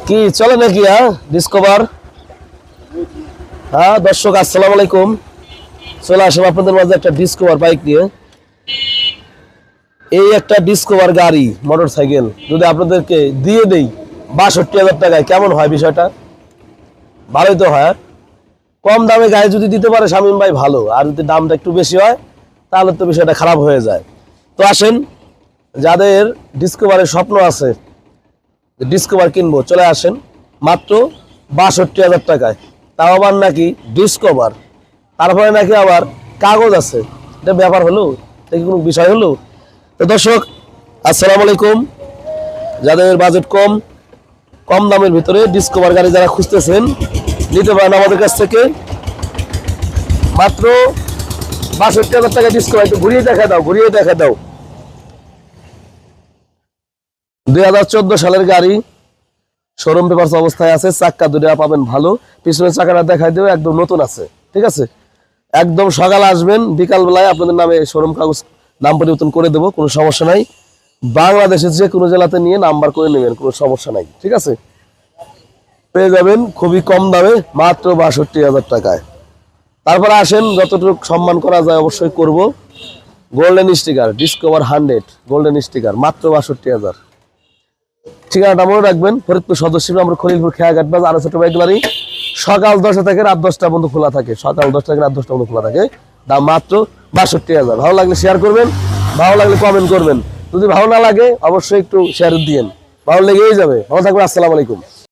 কি চলে নাকি ডিসকভার। দর্শক আসসালামু আলাইকুম, চলে আসলাম আপনাদের মাঝে একটা ডিসকভার বাইক নিয়ে। এই একটা ডিসকভার গাড়ি মোটরসাইকেল যদি আপনাদেরকে দিয়ে দেই ৬২,০০০ টাকায়, কেমন হয় বিষয়টা? ভালোই তো হয়। কম দামে গাড়ি যদি দিতে পারে শামীম ভাই ভালো, আর যদি দামটা একটু বেশি হয় তাহলে তো বিষয়টা খারাপ হয়ে যায়। তো আসেন, যাদের ডিসকভারের স্বপ্ন আছে ডিসকভার কিনবো, চলে আসেন মাত্র ৬২,০০০ টাকায়। তাও আবার নাকি ডিসকভার, তারপরে নাকি আবার কাগজ আছে। এটা ব্যাপার হলো, এটা কি কোনো বিষয় হলো? তো দর্শক আসসালামু আলাইকুম, যাদের বাজেট কম, কম দামের ভিতরে ডিসকভার গাড়ি যারা খুঁজতেছেন নিতে পারেন আমাদের কাছ থেকে। মাত্র ৬২,০০০ টাকা ডিসকভার। একটু ঘুরিয়ে দেখা দাও, ঘুরিয়ে দেখা দাও। ২০১৪ সালের গাড়ি, শোরুম পেপারস অবস্থায় আছে। চাক্কা দুটো পাবেন ভালো, পিছনের চাকাটা দেখাই দেবে একদম নতুন আছে। ঠিক আছে, একদম সকালে আসবেন, বিকাল বেলায় আপনাদের নামে শোরুম কাগজ নাম পরিবর্তন করে দেবো, কোনো সমস্যা নাই। বাংলাদেশের যে কোনো জেলাতে নিয়ে নাম্বার করে নেবেন, কোনো সমস্যা নাই। ঠিক আছে, পেয়ে যাবেন খুবই কম দামে, মাত্র ৬২,০০০ টাকায়। তারপরে আসেন, যতটুকু সম্মান করা যায় অবশ্যই করব। Golden sticker discover 100 golden sticker, মাত্র ৬২,০০০। ঠিকানাটা মনে রাখবেন, ফরিদপুর সদস্য আমরা খলিলপুর খেয়াঘাট বাজার, আরো ছোট বাইক গাড়ি। সকাল 10টা থেকে রাত 10টা পর্যন্ত খোলা থাকে, সকাল 10টা থেকে রাত 10টা পর্যন্ত খোলা থাকে। দাম মাত্র ৬২,০০০। ভালো লাগলে শেয়ার করবেন, ভালো লাগলে কমেন্ট করবেন, যদি ভালো না লাগে অবশ্যই একটু শেয়ার দিয়েন, ভালো লেগেই যাবে। ভালো থাকবেন, আসসালামু আলাইকুম।